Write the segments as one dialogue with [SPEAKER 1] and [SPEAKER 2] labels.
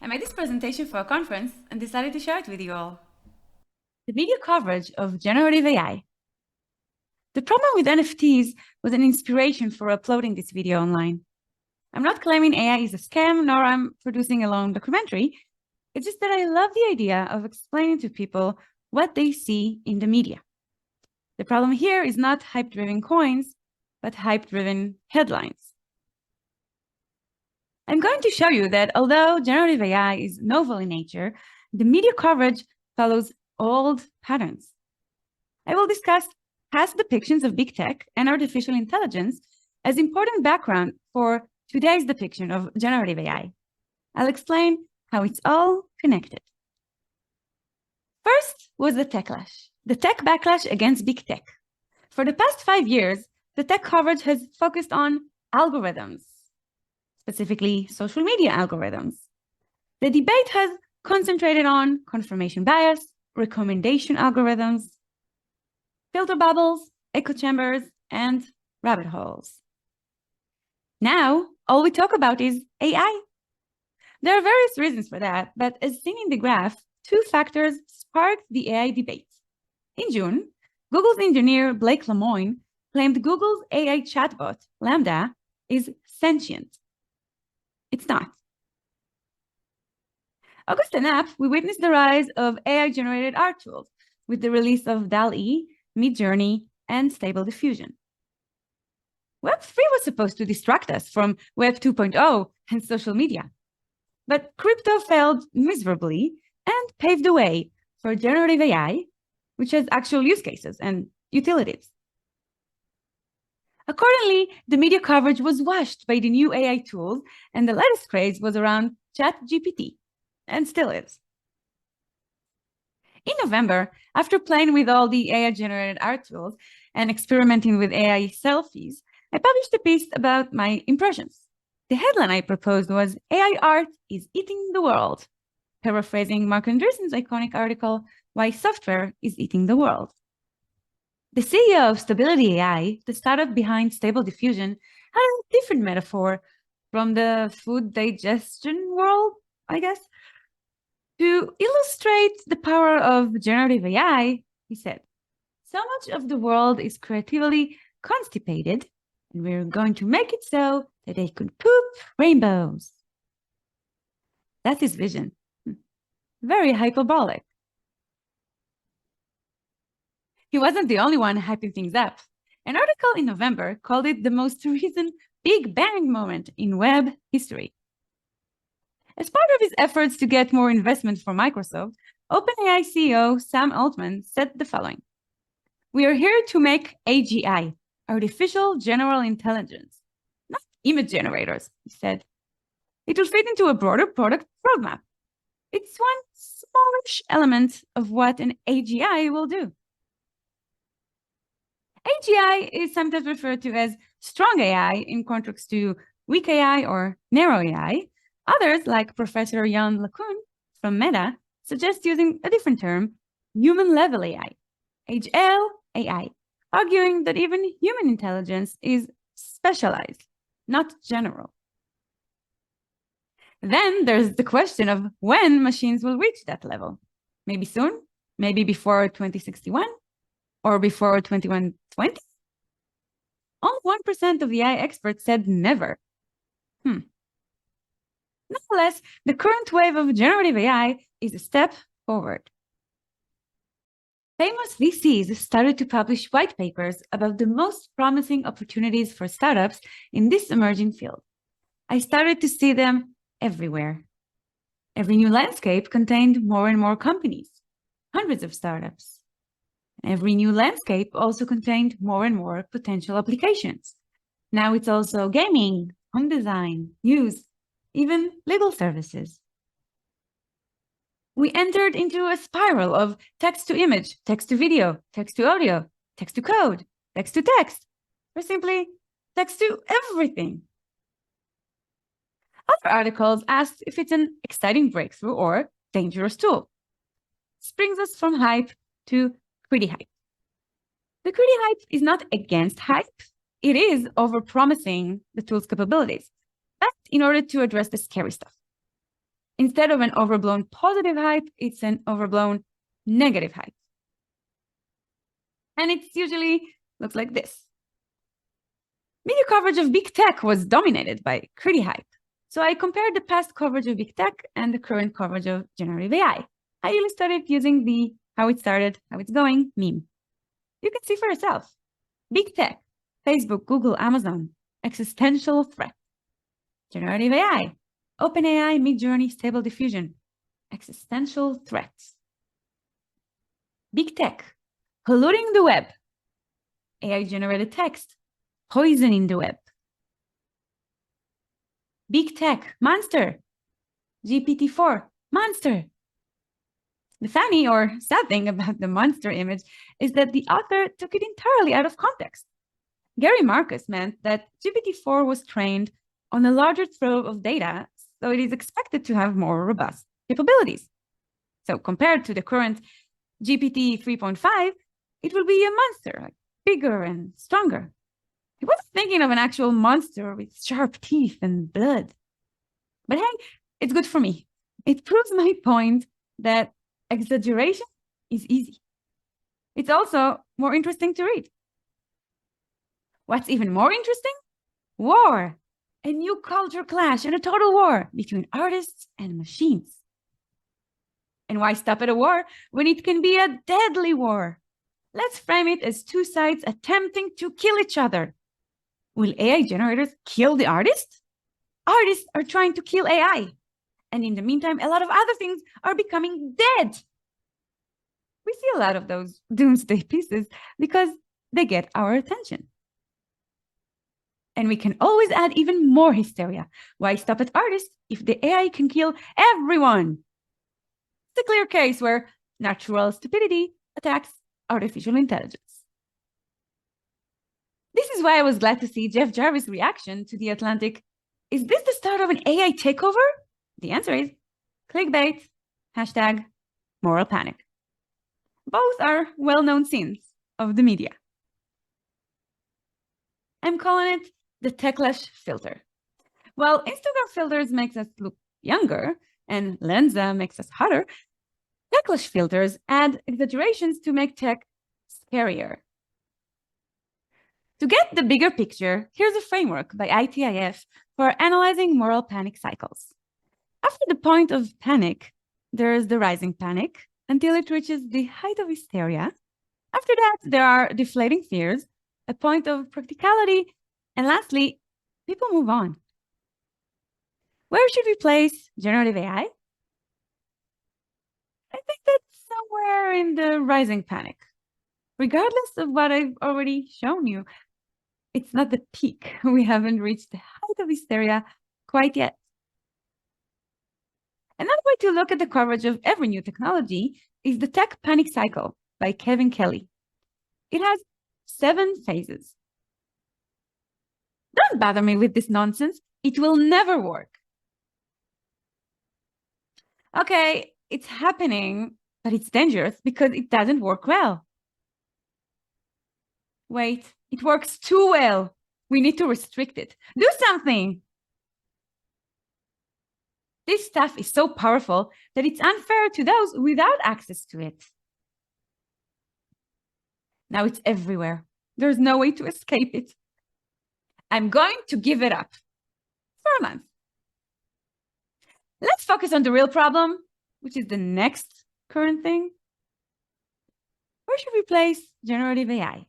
[SPEAKER 1] I made this presentation for a conference and decided to share it with you all. The media coverage of generative AI. The problem with NFTs was an inspiration for uploading this video online. I'm not claiming AI is a scam, nor I'm producing a long documentary. It's just that I love the idea of explaining to people what they see in the media. The problem here is not hype-driven coins, but hype-driven headlines. I'm going to show you that although generative AI is novel in nature, the media coverage follows old patterns. I will discuss past depictions of big tech and artificial intelligence as important background for today's depiction of generative AI. I'll explain how it's all connected. First was the tech backlash against big tech. For the past 5 years, the tech coverage has focused on algorithms, specifically social media algorithms. The debate has concentrated on confirmation bias, recommendation algorithms, filter bubbles, echo chambers, and rabbit holes. Now, all we talk about is AI. There are various reasons for that, but as seen in the graph, two factors sparked the AI debate. In June, Google's engineer Blake Lemoine claimed Google's AI chatbot, Lambda, is sentient. It's not. August and up, we witnessed the rise of AI-generated art tools with the release of DALL-E, Midjourney, and Stable Diffusion. Web 3 was supposed to distract us from Web 2.0 and social media. But crypto failed miserably and paved the way for generative AI, which has actual use cases and utilities. Accordingly, the media coverage was washed by the new AI tools, and the latest craze was around ChatGPT, and still is. In November, after playing with all the AI-generated art tools and experimenting with AI selfies, I published a piece about my impressions. The headline I proposed was, AI art is eating the world, paraphrasing Mark Andreessen's iconic article, Why Software is Eating the World. The CEO of Stability AI, the startup behind Stable Diffusion, had a different metaphor from the food digestion world, I guess. To illustrate the power of generative AI, he said, so much of the world is creatively constipated, and we're going to make it so that they could poop rainbows. That's his vision. Very hyperbolic. He wasn't the only one hyping things up. An article in November called it the most recent Big Bang moment in web history. As part of his efforts to get more investment from Microsoft, OpenAI CEO Sam Altman said the following: "We are here to make AGI, artificial general intelligence, not image generators," he said. "It will fit into a broader product roadmap. It's one smallish element of what an AGI will do." AGI is sometimes referred to as strong AI in contrast to weak AI or narrow AI. Others, like Professor Jan LeCun from Meta, suggest using a different term, human-level AI, HL-AI, arguing that even human intelligence is specialized, not general. Then there's the question of when machines will reach that level. Maybe soon, maybe before 2061, or before 2120? Only 1% of the AI experts said never. Nonetheless, the current wave of generative AI is a step forward. Famous VCs started to publish white papers about the most promising opportunities for startups in this emerging field. I started to see them everywhere. Every new landscape contained more and more companies, hundreds of startups. Every new landscape also contained more and more potential applications. Now it's also gaming, home design, news, even legal services. We entered into a spiral of text to image, text to video, text to audio, text to code, text to text, or simply text to everything. Other articles asked if it's an exciting breakthrough or dangerous tool. This brings us from hype to Criti-Hype. The Criti-Hype is not against hype. It is overpromising the tool's capabilities, but in order to address the scary stuff. In Instead of an overblown positive hype, it's an overblown negative hype. And it usually looks like this. Media coverage of big tech was dominated by Criti-Hype. So I compared the past coverage of big tech and the current coverage of generative AI. I illustrated using the how it started, how it's going meme. You can see for yourself. Big tech, Facebook, Google, Amazon, existential threat. Generative AI, OpenAI, Midjourney, Stable Diffusion, existential threats. Big tech, polluting the web. AI-generated text, poisoning the web. Big tech, monster. GPT-4, monster. The funny or sad thing about the monster image is that the author took it entirely out of context. Gary Marcus meant that GPT-4 was trained on a larger trove of data, so it is expected to have more robust capabilities. So compared to the current GPT 3.5, it will be a monster, like bigger and stronger. He wasn't thinking of an actual monster with sharp teeth and blood. But hey, it's good for me. It proves my point that exaggeration is easy. It's also more interesting to read. What's even more interesting? War. A new culture clash and a total war between artists and machines. And why stop at a war when it can be a deadly war? Let's frame it as two sides attempting to kill each other. Will AI generators kill the artists? Artists are trying to kill AI. And in the meantime, a lot of other things are becoming dead. We see a lot of those doomsday pieces because they get our attention. And we can always add even more hysteria. Why stop at artists if the AI can kill everyone? It's a clear case where natural stupidity attacks artificial intelligence. This is why I was glad to see Jeff Jarvis' reaction to The Atlantic. Is this the start of an AI takeover? The answer is clickbait, hashtag moral panic. Both are well-known sins of the media. I'm calling it the techlash filter. While Instagram filters makes us look younger and Lensa makes us hotter, techlash filters add exaggerations to make tech scarier. To get the bigger picture, here's a framework by ITIF for analyzing moral panic cycles. After the point of panic, there's the rising panic until it reaches the height of hysteria. After that, there are deflating fears, a point of practicality, and lastly, people move on. Where should we place generative AI? I think that's somewhere in the rising panic. Regardless of what I've already shown you, it's not the peak. We haven't reached the height of hysteria quite yet. Another way to look at the coverage of every new technology is the Tech Panic Cycle by Kevin Kelly. It has 7 phases. Don't bother me with this nonsense. It will never work. Okay, it's happening, but it's dangerous because it doesn't work well. Wait, it works too well. We need to restrict it. Do something. This stuff is so powerful that it's unfair to those without access to it. Now it's everywhere. There's no way to escape it. I'm going to give it up for a month. Let's focus on the real problem, which is the next current thing. Where should we place generative AI?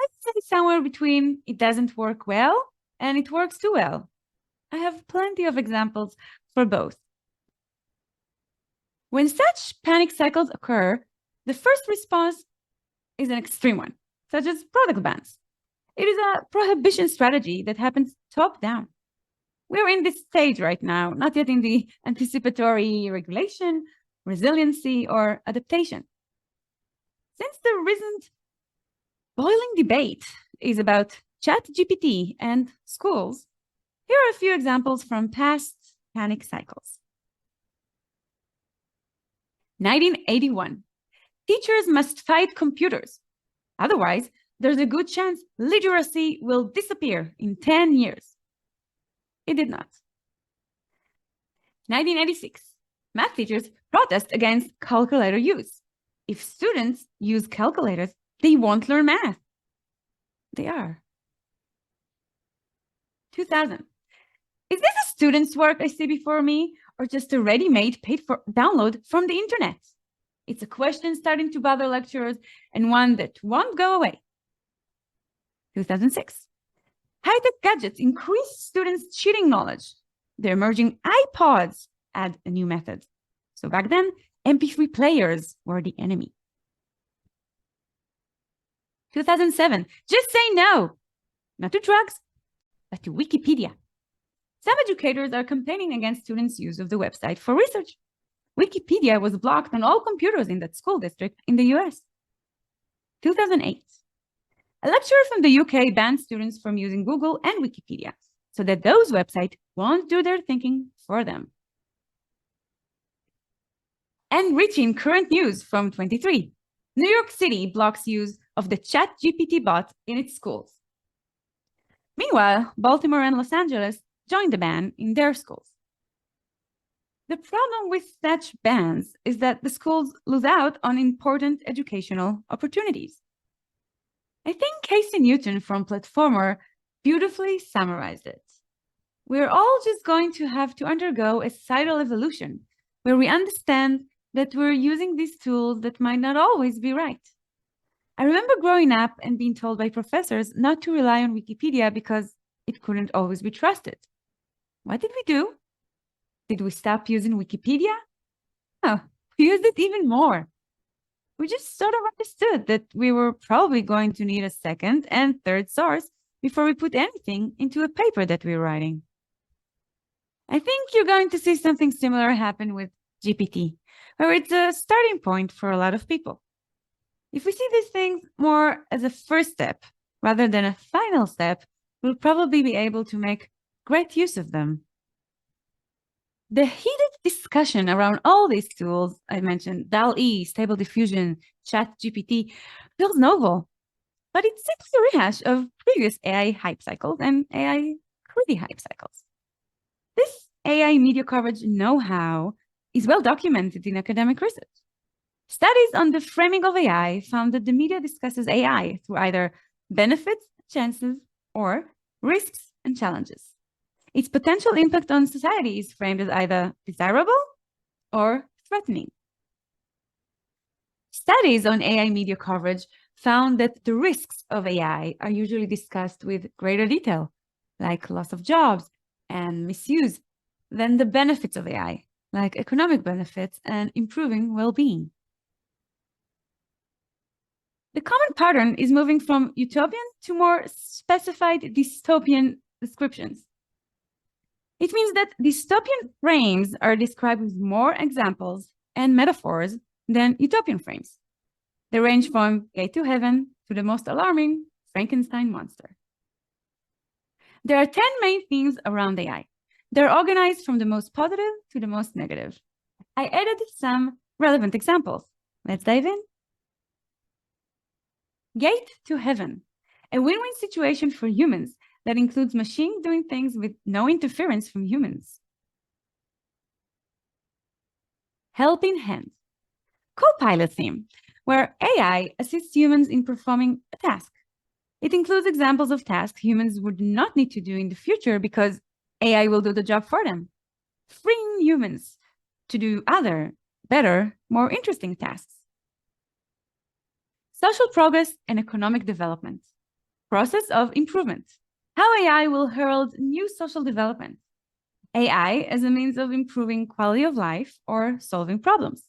[SPEAKER 1] I'd say somewhere between it doesn't work well and it works too well. I have plenty of examples for both. When such panic cycles occur, the first response is an extreme one, such as product bans. It is a prohibition strategy that happens top down. We're in this stage right now, not yet in the anticipatory regulation, resiliency, or adaptation. Since the recent boiling debate is about ChatGPT and schools, here are a few examples from past panic cycles. 1981. Teachers must fight computers. Otherwise, there's a good chance literacy will disappear in 10 years. It did not. 1986, math teachers protest against calculator use. If students use calculators, they won't learn math. They are. 2000. Is this a student's work I see before me, or just a ready-made paid-for download from the internet? It's a question starting to bother lecturers, and one that won't go away. 2006. High-tech gadgets increase students' cheating knowledge. The emerging iPods add a new method. So back then, MP3 players were the enemy. 2007. Just say no. Not to drugs, but to Wikipedia. Some educators are complaining against students' use of the website for research. Wikipedia was blocked on all computers in that school district in the US. 2008. A lecturer from the UK banned students from using Google and Wikipedia so that those websites won't do their thinking for them. And reaching current news from 23. New York City blocks use of the ChatGPT bot in its schools. Meanwhile, Baltimore and Los Angeles joined the ban in their schools. The problem with such bans is that the schools lose out on important educational opportunities. I think Casey Newton from Platformer beautifully summarized it. We're all just going to have to undergo a societal evolution where we understand that we're using these tools that might not always be right. I remember growing up and being told by professors not to rely on Wikipedia because it couldn't always be trusted. What did we do? Did we stop using Wikipedia? No, we used it even more. We just sort of understood that we were probably going to need a second and third source before we put anything into a paper that we were writing. I think you're going to see something similar happen with GPT, where it's a starting point for a lot of people. If we see these things more as a first step rather than a final step, we'll probably be able to make great use of them. The heated discussion around all these tools I mentioned, DALL-E, Stable Diffusion, ChatGPT, feels novel, but it's simply a rehash of previous AI hype cycles and AI Criti-Hype cycles. This AI media coverage know-how is well documented in academic research. Studies on the framing of AI found that the media discusses AI through either benefits, chances, or risks and challenges. Its potential impact on society is framed as either desirable or threatening. Studies on AI media coverage found that the risks of AI are usually discussed with greater detail, like loss of jobs and misuse, than the benefits of AI, like economic benefits and improving well-being. The common pattern is moving from utopian to more specified dystopian descriptions. It means that dystopian frames are described with more examples and metaphors than utopian frames. They range from gate to heaven to the most alarming Frankenstein monster. There are 10 main themes around AI. They're organized from the most positive to the most negative. I added some relevant examples. Let's dive in. Gate to heaven, a win-win situation for humans that includes machines doing things with no interference from humans. Helping hand, co-pilot theme, where AI assists humans in performing a task. It includes examples of tasks humans would not need to do in the future because AI will do the job for them, freeing humans to do other, better, more interesting tasks. Social progress and economic development, process of improvement, how AI will herald new social development, AI as a means of improving quality of life or solving problems.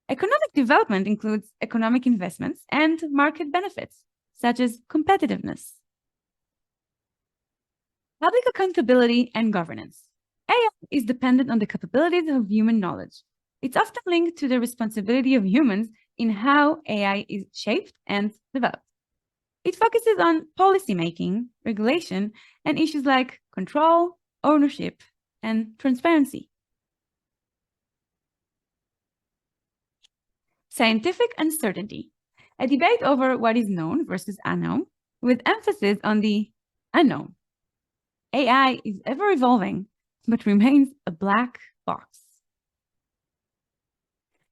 [SPEAKER 1] Economic development includes economic investments and market benefits, such as competitiveness. Public accountability and governance. AI is dependent on the capabilities of human knowledge. It's often linked to the responsibility of humans in how AI is shaped and developed. It focuses on policymaking, regulation, and issues like control, ownership, and transparency. Scientific uncertainty, a debate over what is known versus unknown, with emphasis on the unknown. AI is ever evolving, but remains a black box.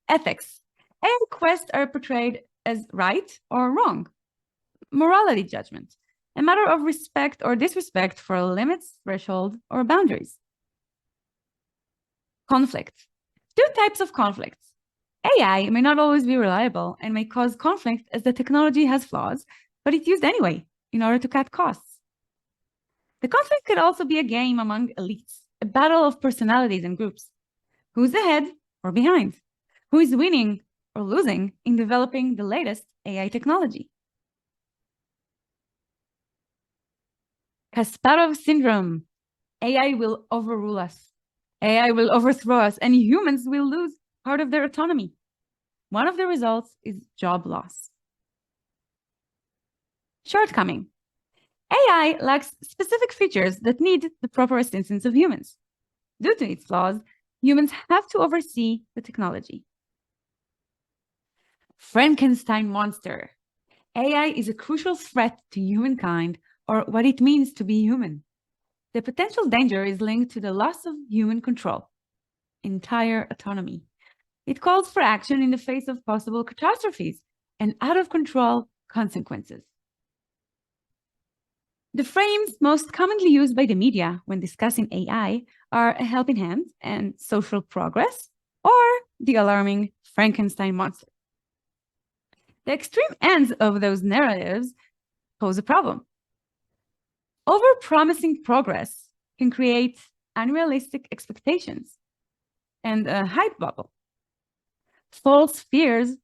[SPEAKER 1] Ethics. AI quests are portrayed as right or wrong. Morality judgment, a matter of respect or disrespect for limits, threshold, or boundaries. Conflict. Two types of conflicts. AI may not always be reliable and may cause conflict as the technology has flaws, but it's used anyway in order to cut costs. The conflict could also be a game among elites, a battle of personalities and groups. Who's ahead or behind? Who is winning or losing in developing the latest AI technology? Kasparov syndrome. AI will overrule us. AI will overthrow us, and humans will lose part of their autonomy. One of the results is job loss. Shortcoming. AI lacks specific features that need the proper assistance of humans. Due to its flaws, humans have to oversee the technology. Frankenstein monster. AI is a crucial threat to humankind, or what it means to be human. The potential danger is linked to the loss of human control, entire autonomy. It calls for action in the face of possible catastrophes and out-of-control consequences. The frames most commonly used by the media when discussing AI are a helping hand and social progress, or the alarming Frankenstein monster. The extreme ends of those narratives pose a problem. Over-promising progress can create unrealistic expectations and a hype bubble. False fears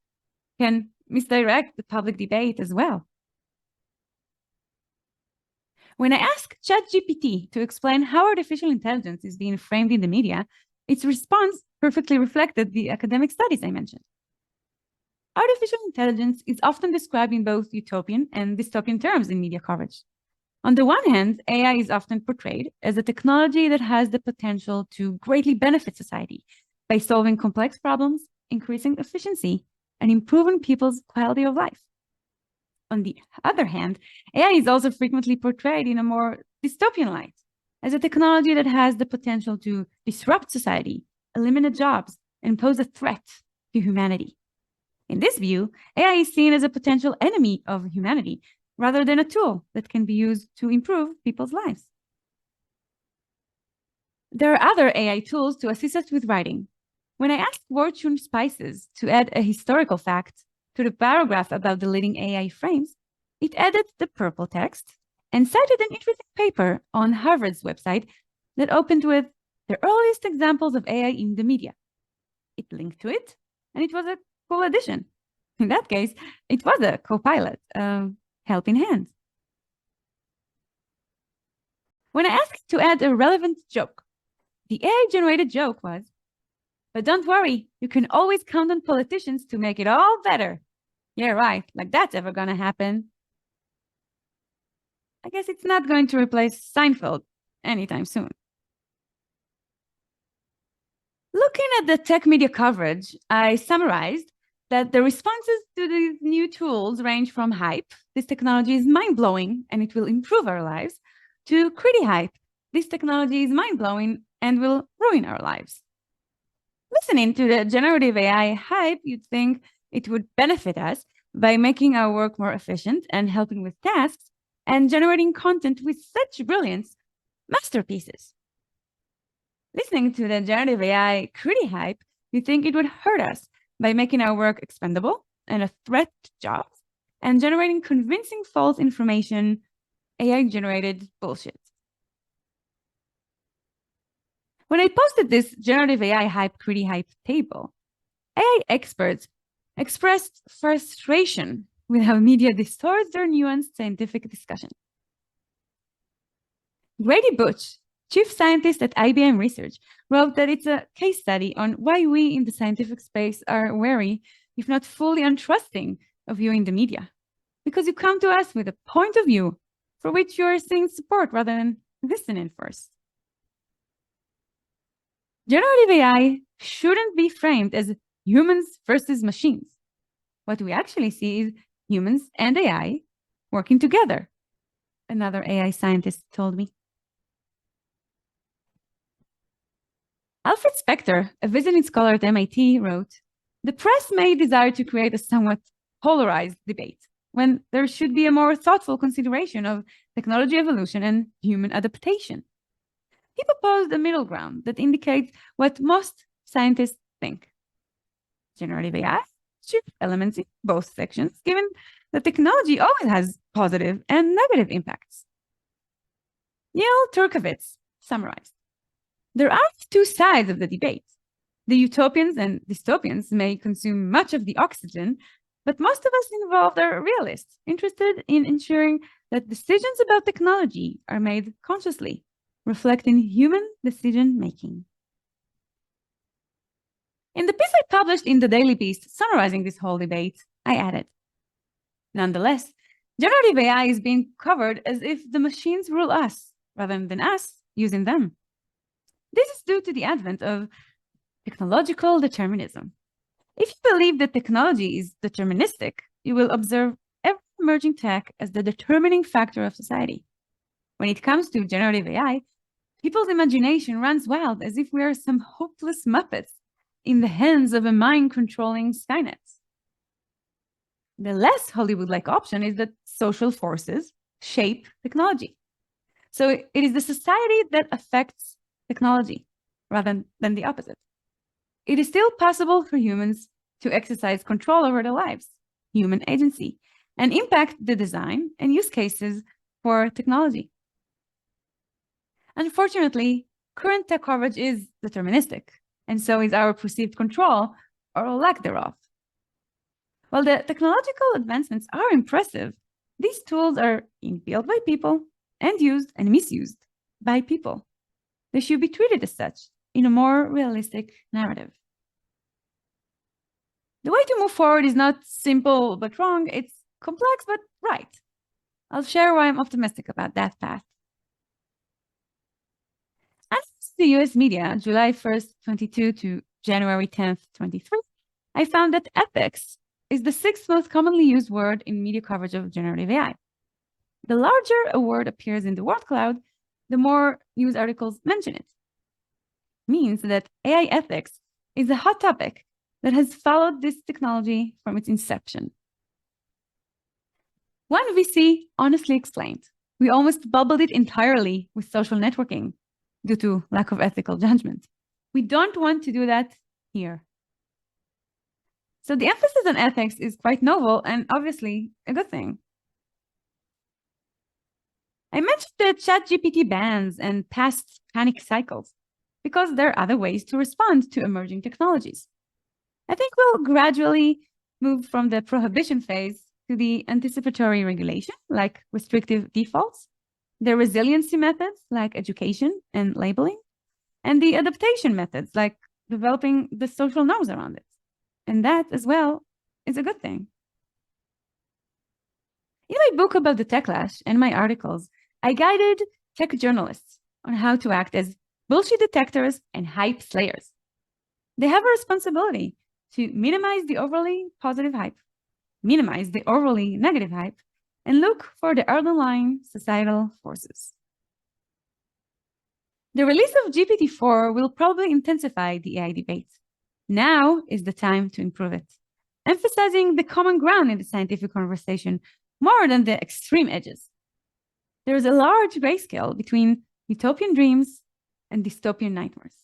[SPEAKER 1] can misdirect the public debate as well. When I asked ChatGPT to explain how artificial intelligence is being framed in the media, its response perfectly reflected the academic studies I mentioned. Artificial intelligence is often described in both utopian and dystopian terms in media coverage. On the one hand, AI is often portrayed as a technology that has the potential to greatly benefit society by solving complex problems, increasing efficiency, and improving people's quality of life. On the other hand, AI is also frequently portrayed in a more dystopian light, as a technology that has the potential to disrupt society, eliminate jobs, and pose a threat to humanity. In this view, AI is seen as a potential enemy of humanity, rather than a tool that can be used to improve people's lives. There are other AI tools to assist us with writing. When I asked Fortune Spices to add a historical fact to the paragraph about the leading AI frames, it added the purple text and cited an interesting paper on Harvard's website that opened with the earliest examples of AI in the media. It linked to it, and it was a cool addition. In that case, it was a co-pilot, helping hand. When I asked to add a relevant joke, the AI-generated joke was, "But don't worry, you can always count on politicians to make it all better." Yeah, right, like that's ever gonna happen. I guess it's not going to replace Seinfeld anytime soon. Looking at the tech media coverage, I summarized that the responses to these new tools range from hype, this technology is mind-blowing and it will improve our lives, to Criti-Hype, this technology is mind-blowing and will ruin our lives. Listening to the generative AI hype, you'd think it would benefit us by making our work more efficient and helping with tasks and generating content with such brilliance, masterpieces. Listening to the generative AI Criti-Hype, you think it would hurt us by making our work expendable and a threat to jobs and generating convincing false information, AI-generated bullshit. When I posted this generative AI hype Criti-Hype table, AI experts expressed frustration with how media distorts their nuanced scientific discussion. Grady Butch, chief scientist at IBM Research, wrote that it's a case study on why we in the scientific space are wary, if not fully untrusting, of you in the media. Because you come to us with a point of view for which you are seeing support rather than listening first. Generative AI shouldn't be framed as humans versus machines. What we actually see is humans and AI working together, another AI scientist told me. Alfred Spector, a visiting scholar at MIT, wrote, "The press may desire to create a somewhat polarized debate when there should be a more thoughtful consideration of technology evolution and human adaptation." He proposed a middle ground that indicates what most scientists think. Generative AI should elements in both sections, given that technology always has positive and negative impacts. Neil Turkowitz summarized, "There are two sides of the debate. The utopians and dystopians may consume much of the oxygen, but most of us involved are realists, interested in ensuring that decisions about technology are made consciously, reflecting human decision-making." In the piece I published in the Daily Beast summarizing this whole debate, I added, "Nonetheless, generative AI is being covered as if the machines rule us, rather than us using them. This is due to the advent of technological determinism. If you believe that technology is deterministic, you will observe every emerging tech as the determining factor of society. When it comes to generative AI, people's imagination runs wild as if we are some hopeless muppets in the hands of a mind-controlling Skynet. The less Hollywood-like option is that social forces shape technology. So it is the society that affects technology rather than the opposite. It is still possible for humans to exercise control over their lives, human agency, and impact the design and use cases for technology. Unfortunately, current tech coverage is deterministic, and so is our perceived control or lack thereof. While the technological advancements are impressive, these tools are built by people and used and misused by people. They should be treated as such in a more realistic narrative. The way to move forward is not simple but wrong, it's complex but right. I'll share why I'm optimistic about that path. As the US media, July 1st, 22 to January 10th, 23, I found that ethics is the sixth most commonly used word in media coverage of generative AI. The larger a word appears in the word cloud, the more news articles mention it. It means that AI ethics is a hot topic that has followed this technology from its inception. One VC honestly explained, "We almost bubbled it entirely with social networking due to lack of ethical judgment. We don't want to do that here." So the emphasis on ethics is quite novel and obviously a good thing. I mentioned the ChatGPT bans and past panic cycles because there are other ways to respond to emerging technologies. I think we'll gradually move from the prohibition phase to the anticipatory regulation, like restrictive defaults, the resiliency methods, like education and labeling, and the adaptation methods, like developing the social norms around it. And that, as well, is a good thing. In my book about the techlash and my articles, I guided tech journalists on how to act as bullshit detectors and hype slayers. They have a responsibility to minimize the overly positive hype, minimize the overly negative hype, and look for the underlying societal forces. The release of GPT-4 will probably intensify the AI debate. Now is the time to improve it, emphasizing the common ground in the scientific conversation more than the extreme edges. There is a large grayscale between utopian dreams and dystopian nightmares.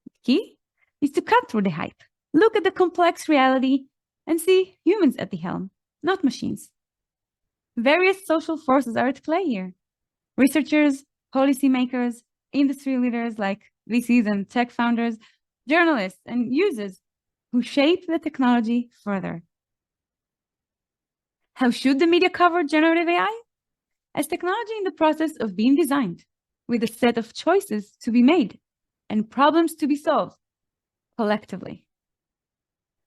[SPEAKER 1] The key is to cut through the hype, look at the complex reality, and see humans at the helm, not machines. Various social forces are at play here. Researchers, policymakers, industry leaders like VCs and tech founders, journalists, and users who shape the technology further. How should the media cover generative AI? As technology in the process of being designed, with a set of choices to be made and problems to be solved collectively.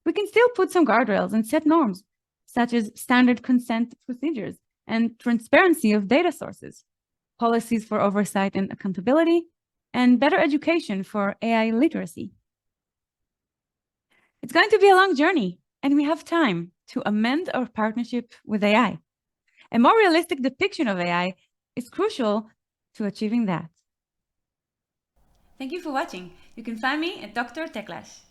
[SPEAKER 1] We can still put some guardrails and set norms, such as standard consent procedures and transparency of data sources, policies for oversight and accountability, and better education for AI literacy. It's going to be a long journey, and we have time to amend our partnership with AI. A more realistic depiction of AI is crucial to achieving that. Thank you for watching. You can find me at Dr. Teklash.